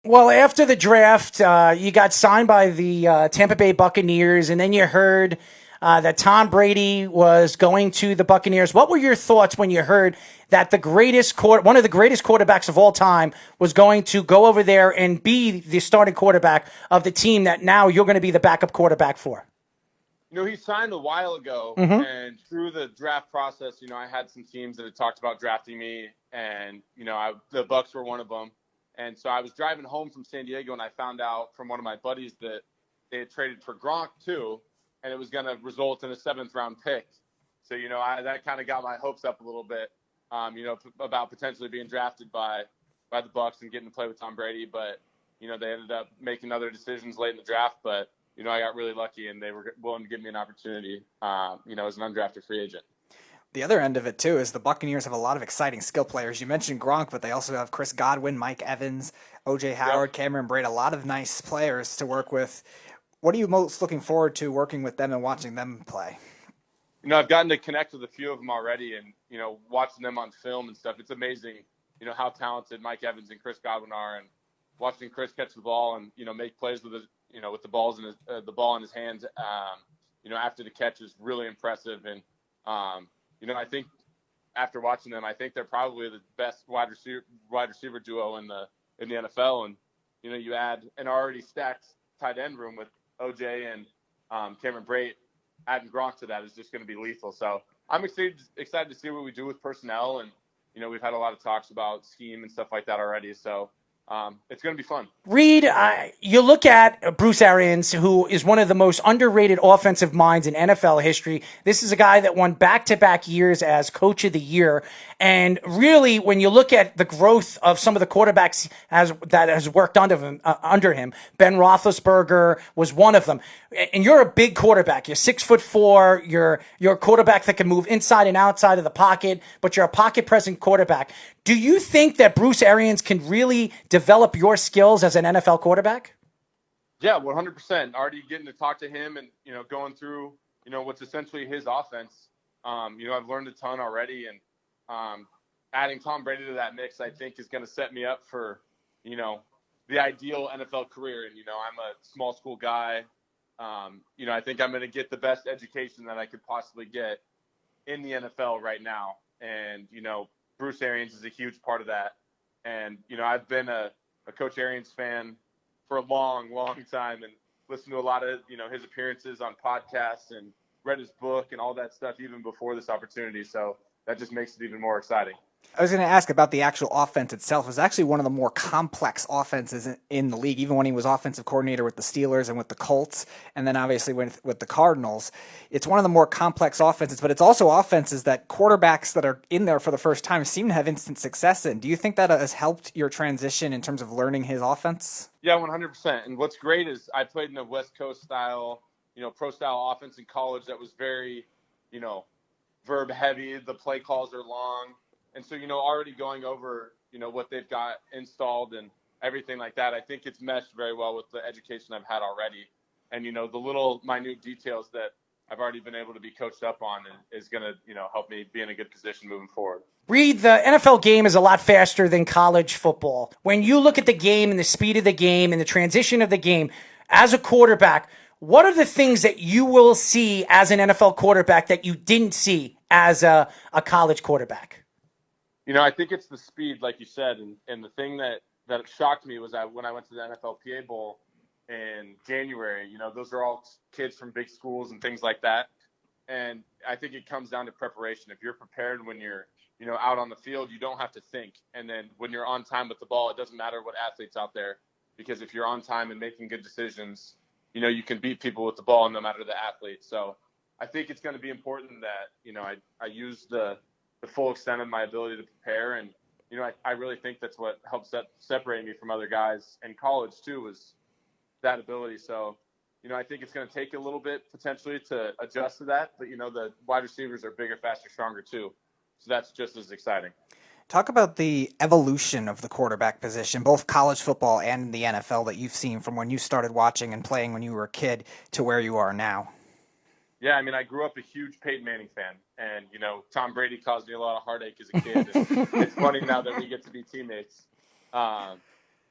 Well, after the draft, you got signed by the Tampa Bay Buccaneers, and then you heard that Tom Brady was going to the Buccaneers. What were your thoughts when you heard that one of the greatest quarterbacks of all time, was going to go over there and be the starting quarterback of the team that now you're going to be the backup quarterback for? He signed a while ago, Mm-hmm. and through the draft process, I had some teams that had talked about drafting me, and the Bucks were one of them. And so I was driving home from San Diego, and I found out from one of my buddies that they had traded for Gronk too, and it was going to result in a seventh round pick. So that kind of got my hopes up a little bit, about potentially being drafted by the Bucks and getting to play with Tom Brady. But they ended up making other decisions late in the draft, but I got really lucky, and they were willing to give me an opportunity, as an undrafted free agent. The other end of it too is the Buccaneers have a lot of exciting skill players. You mentioned Gronk, but they also have Chris Godwin, Mike Evans, OJ Yep. Howard, Cameron Braid, a lot of nice players to work with. What are you most looking forward to working with them and watching them play? I've gotten to connect with a few of them already, and watching them on film and stuff. It's amazing, how talented Mike Evans and Chris Godwin are, and watching Chris catch the ball and make plays with with the the ball in his hands, after the catch is really impressive. And I think after watching them, I think they're probably the best wide receiver duo in the NFL. And you add an already stacked tight end room with OJ and Cameron Brate. Adding Gronk to that is just going to be lethal. So I'm excited to see what we do with personnel, and we've had a lot of talks about scheme and stuff like that already. So it's going to be fun. Reid, you look at Bruce Arians, who is one of the most underrated offensive minds in NFL history. This is a guy that won back-to-back years as Coach of the Year. And really, when you look at the growth of some of the quarterbacks that has worked under him, Ben Roethlisberger was one of them. And you're a big quarterback. You're 6'4". You're a quarterback that can move inside and outside of the pocket, but you're a pocket-present quarterback. Do you think that Bruce Arians can really develop your skills as an NFL quarterback? Yeah, 100%. Already getting to talk to him and going through what's essentially his offense. I've learned a ton already, and adding Tom Brady to that mix, I think, is going to set me up for the ideal NFL career. And I'm a small school guy. I think I'm going to get the best education that I could possibly get in the NFL right now. And Bruce Arians is a huge part of that. And I've been a Coach Arians fan for a long, long time, and listened to a lot of his appearances on podcasts and read his book and all that stuff even before this opportunity. So that just makes it even more exciting. I was going to ask about the actual offense itself. It was actually one of the more complex offenses in the league, even when he was offensive coordinator with the Steelers and with the Colts, and then obviously with the Cardinals. It's one of the more complex offenses, but it's also offenses that quarterbacks that are in there for the first time seem to have instant success in. Do you think that has helped your transition in terms of learning his offense? Yeah, 100%. And what's great is I played in a West Coast style, pro style offense in college that was very, verb heavy. The play calls are long. And so, already going over, what they've got installed and everything like that, I think it's meshed very well with the education I've had already. And, the little minute details that I've already been able to be coached up on is going to, help me be in a good position moving forward. Reid, the NFL game is a lot faster than college football. When you look at the game and the speed of the game and the transition of the game, as a quarterback, what are the things that you will see as an NFL quarterback that you didn't see as a college quarterback? I think it's the speed, like you said, and the thing that shocked me was when I went to the NFLPA Bowl in January. Those are all kids from big schools and things like that, and I think it comes down to preparation. If you're prepared when you're out on the field, you don't have to think, and then when you're on time with the ball, it doesn't matter what athlete's out there, because if you're on time and making good decisions, you can beat people with the ball no matter the athlete. So I think it's going to be important that I use the full extent of my ability to prepare. And, I really think that's what helps separate me from other guys in college too, was that ability. So, I think it's going to take a little bit potentially to adjust to that, but the wide receivers are bigger, faster, stronger too. So that's just as exciting. Talk about the evolution of the quarterback position, both college football and the NFL, that you've seen from when you started watching and playing when you were a kid to where you are now. Yeah, I grew up a huge Peyton Manning fan, and Tom Brady caused me a lot of heartache as a kid. And it's funny now that we get to be teammates.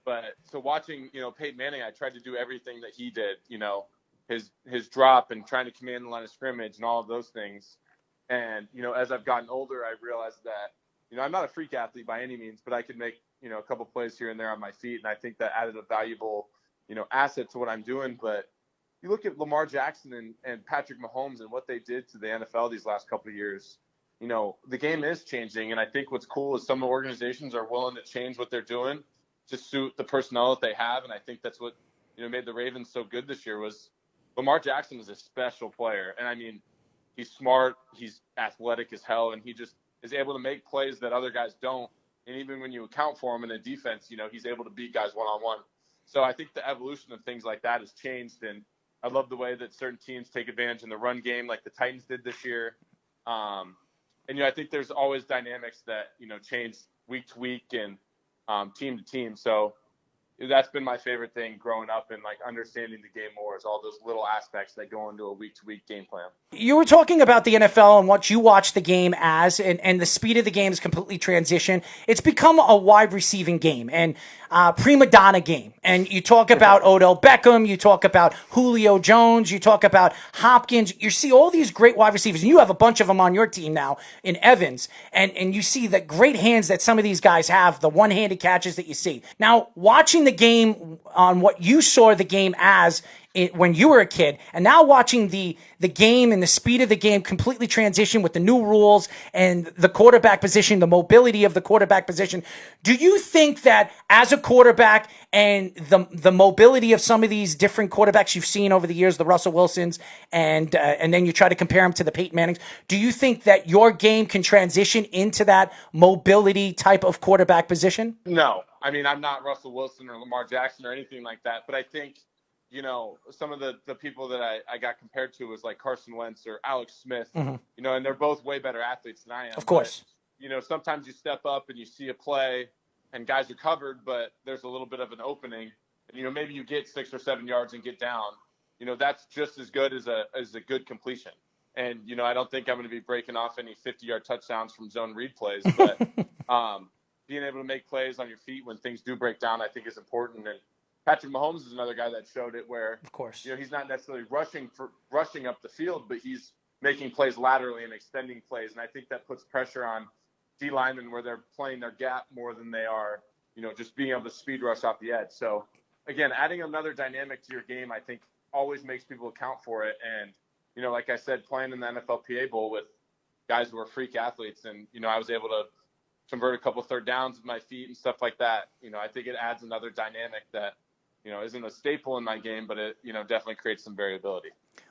But so watching, Peyton Manning, I tried to do everything that he did, his drop and trying to command the line of scrimmage and all of those things. And, as I've gotten older, I realized that, I'm not a freak athlete by any means, but I could make, a couple plays here and there on my feet. And I think that added a valuable, asset to what I'm doing. But you look at Lamar Jackson and Patrick Mahomes and what they did to the NFL these last couple of years, the game is changing. And I think what's cool is some organizations are willing to change what they're doing to suit the personnel that they have. And I think that's what, made the Ravens so good this year was Lamar Jackson is a special player. And I mean, he's smart, he's athletic as hell, and he just is able to make plays that other guys don't. And even when you account for him in a defense, he's able to beat guys one-on-one. So I think the evolution of things like that has changed. And I love the way that certain teams take advantage in the run game like the Titans did this year. And, I think there's always dynamics that, change week to week and team to team. So that's been my favorite thing growing up and like understanding the game more is all those little aspects that go into a week to week game plan. You were talking about the NFL and what you watch the game as, and the speed of the game is completely transitioned. It's become a wide receiving game and prima donna game. And you talk about Odell Beckham, you talk about Julio Jones, you talk about Hopkins. You see all these great wide receivers, and you have a bunch of them on your team now in Evans. And you see the great hands that some of these guys have, the one-handed catches that you see. Now, watching the game on what you saw the game as when you were a kid, and now watching the game and the speed of the game completely transition with the new rules and the quarterback position, the mobility of the quarterback position, do you think that as a quarterback and the mobility of some of these different quarterbacks you've seen over the years, the Russell Wilsons, and then you try to compare them to the Peyton Mannings, do you think that your game can transition into that mobility type of quarterback position? No. I mean, I'm not Russell Wilson or Lamar Jackson or anything like that, but I think some of the people that I got compared to was like Carson Wentz or Alex Smith, and they're both way better athletes than I am. Of course. But, sometimes you step up and you see a play and guys are covered, but there's a little bit of an opening and, maybe you get 6 or 7 yards and get down, that's just as good as a good completion. And, I don't think I'm going to be breaking off any 50-yard touchdowns from zone read plays, but being able to make plays on your feet when things do break down, I think is important. And Patrick Mahomes is another guy that showed it where, of course, he's not necessarily rushing up the field, but he's making plays laterally and extending plays. And I think that puts pressure on D linemen where they're playing their gap more than they are, just being able to speed rush off the edge. So again, adding another dynamic to your game, I think always makes people account for it. And, like I said, playing in the NFLPA Bowl with guys who are freak athletes and, I was able to convert a couple third downs with my feet and stuff like that. I think it adds another dynamic that, isn't a staple in my game, but it, definitely creates some variability.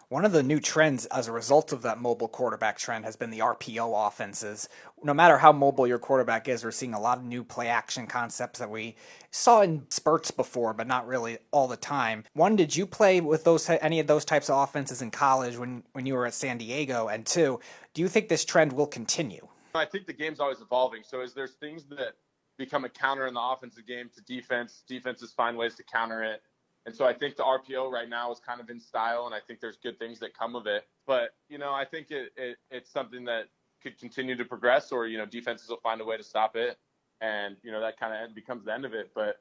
One of the new trends as a result of that mobile quarterback trend has been the RPO offenses. No matter how mobile your quarterback is, we're seeing a lot of new play action concepts that we saw in spurts before, but not really all the time. One, did you play with any of those types of offenses in college when you were at San Diego? And two, do you think this trend will continue? I think the game's always evolving. So as there's things that become a counter in the offensive game to defense, defenses find ways to counter it. And so I think the RPO right now is kind of in style, and I think there's good things that come of it. But, I think it's something that could continue to progress, or, defenses will find a way to stop it. And, that kind of becomes the end of it. But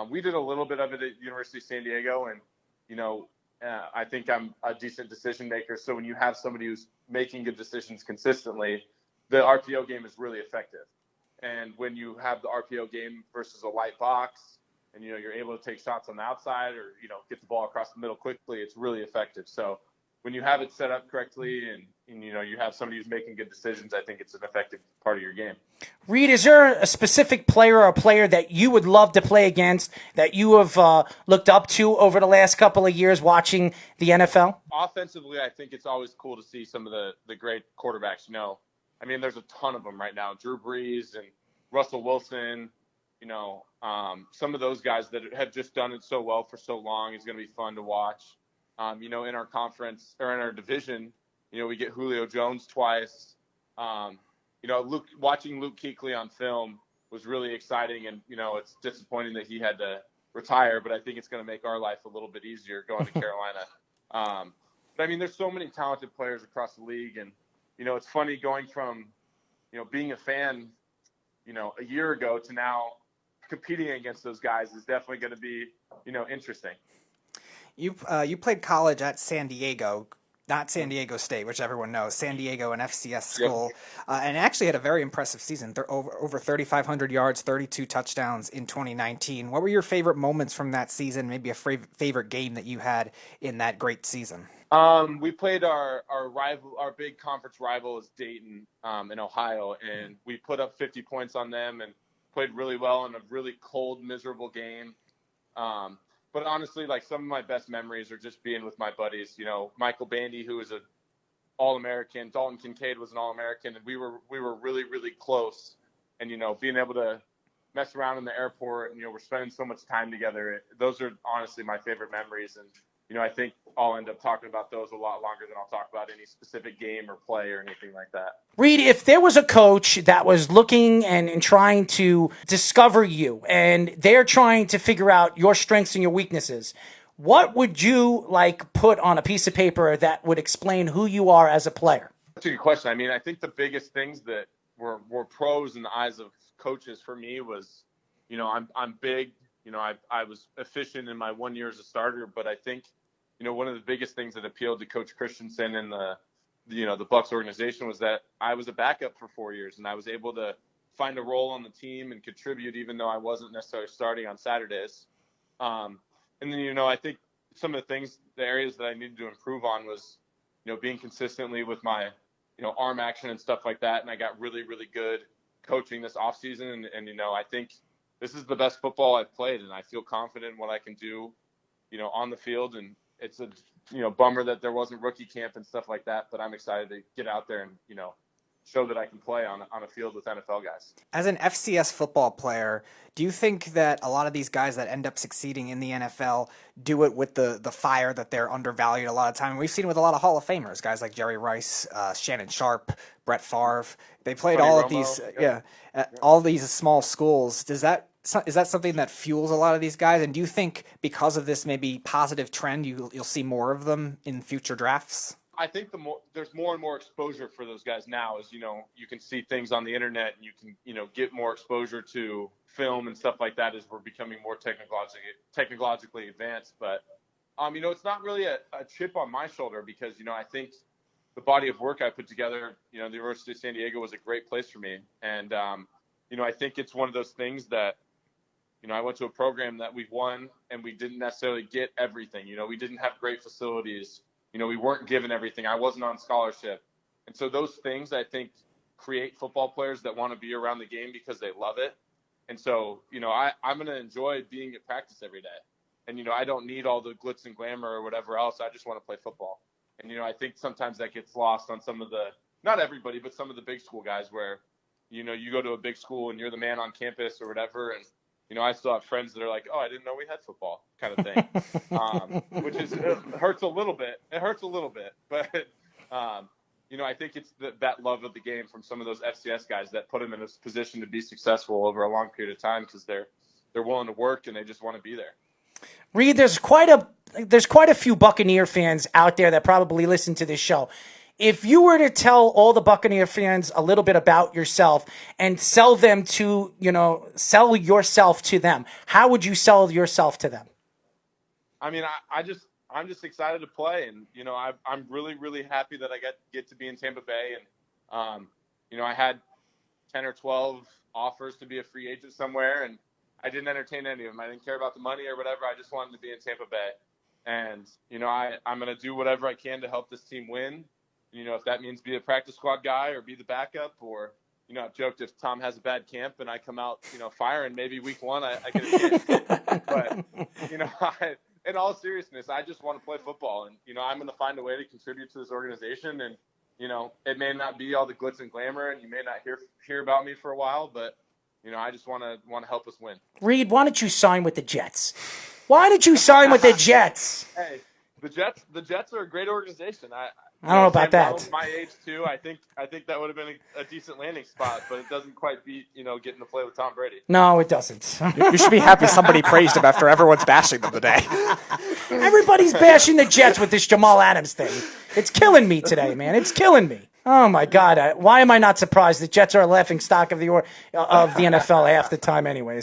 we did a little bit of it at University of San Diego, and, I think I'm a decent decision maker. So when you have somebody who's making good decisions consistently, the RPO game is really effective. And when you have the RPO game versus a light box and, you're able to take shots on the outside or, get the ball across the middle quickly, it's really effective. So when you have it set up correctly and you have somebody who's making good decisions, I think it's an effective part of your game. Reid, is there a specific player or a player that you would love to play against that you have looked up to over the last couple of years watching the NFL? Offensively, I think it's always cool to see some of the great quarterbacks, I mean, there's a ton of them right now. Drew Brees and Russell Wilson, some of those guys that have just done it so well for so long is going to be fun to watch. In our conference or in our division, we get Julio Jones twice. Watching Luke Kuechly on film was really exciting. And, it's disappointing that he had to retire, but I think it's going to make our life a little bit easier going to Carolina. But I mean, there's so many talented players across the league, and, it's funny going from, being a fan, a year ago to now competing against those guys is definitely going to be, interesting. You played college at San Diego, not San Diego State, which everyone knows. San Diego, an FCS school, and actually had a very impressive season. Over 3,500 yards, 32 touchdowns in 2019. What were your favorite moments from that season? Maybe a favorite game that you had in that great season? We played our rival, our big conference rival is Dayton in Ohio, and we put up 50 points on them and played really well in a really cold, miserable game. But honestly, like, some of my best memories are just being with my buddies. Michael Bandy, who was an All-American, Dalton Kincaid was an All-American, and we were really, really close. And being able to mess around in the airport, and we're spending so much time together. Those are honestly my favorite memories, and I think I'll end up talking about those a lot longer than I'll talk about any specific game or play or anything like that. Reid, if there was a coach that was looking and trying to discover you, and they're trying to figure out your strengths and your weaknesses, what would you put on a piece of paper that would explain who you are as a player? That's a good question. I mean, I think the biggest things that were pros in the eyes of coaches for me was, I'm big. I was efficient in my 1 year as a starter, but I think, one of the biggest things that appealed to Coach Christensen and the Bucs organization was that I was a backup for 4 years, and I was able to find a role on the team and contribute, even though I wasn't necessarily starting on Saturdays. And then, I think some of the areas that I needed to improve on was, being consistently with my, arm action and stuff like that. And I got really, really good coaching this offseason. And I think this is the best football I've played, and I feel confident in what I can do, on the field. And it's a, bummer that there wasn't rookie camp and stuff like that, but I'm excited to get out there and, show that I can play on a field with NFL guys. As an FCS football player, do you think that a lot of these guys that end up succeeding in the NFL do it with the fire that they're undervalued a lot of time? We've seen with a lot of Hall of Famers, guys like Jerry Rice, Shannon Sharp, Brett Favre. They played all of these, all these small schools. Is that something that fuels a lot of these guys? And do you think because of this maybe positive trend, you'll see more of them in future drafts? I think there's more and more exposure for those guys now, as you can see things on the internet, and you can get more exposure to film and stuff like that as we're becoming more technologically advanced. But it's not really a chip on my shoulder, because I think the body of work I put together, the University of San Diego was a great place for me, and I think it's one of those things that I went to a program that we won, and we didn't necessarily get everything. We didn't have great facilities. We weren't given everything. I wasn't on scholarship. And so those things, I think, create football players that want to be around the game because they love it. And so, I'm going to enjoy being at practice every day. And, I don't need all the glitz and glamour or whatever else. I just want to play football. And, I think sometimes that gets lost on some of not everybody, but some of the big school guys where, you go to a big school and you're the man on campus or whatever. And, I still have friends that are like, oh, I didn't know we had football, kind of thing, which it hurts a little bit. It hurts a little bit. But, I think it's that love of the game from some of those FCS guys that put them in a position to be successful over a long period of time, because they're willing to work and they just want to be there. Reid, there's quite a few Buccaneer fans out there that probably listen to this show. If you were to tell all the Buccaneer fans a little bit about yourself and sell yourself to them, how would you sell yourself to them? I mean, I'm just excited to play, and I'm really, really happy that I get to be in Tampa Bay, and I had 10 or 12 offers to be a free agent somewhere, and I didn't entertain any of them. I didn't care about the money or whatever. I just wanted to be in Tampa Bay, and I'm going to do whatever I can to help this team win. If that means be a practice squad guy or be the backup, or, I've joked if Tom has a bad camp and I come out, firing, maybe week one, I get a chance. But, in all seriousness, I just want to play football, and, I'm going to find a way to contribute to this organization. And, it may not be all the glitz and glamour, and you may not hear about me for a while, but, I just want to help us win. Reid, why don't you sign with the Jets? Why did you sign with the Jets? Hey, the Jets are a great organization. I don't know about that. My age too. I think that would have been a decent landing spot, but it doesn't quite beat getting to play with Tom Brady. No, it doesn't. You should be happy somebody praised him after everyone's bashing them today. Everybody's bashing the Jets with this Jamal Adams thing. It's killing me today, man. It's killing me. Oh my God! Why am I not surprised? The Jets are a laughing stock of the NFL half the time, anyways.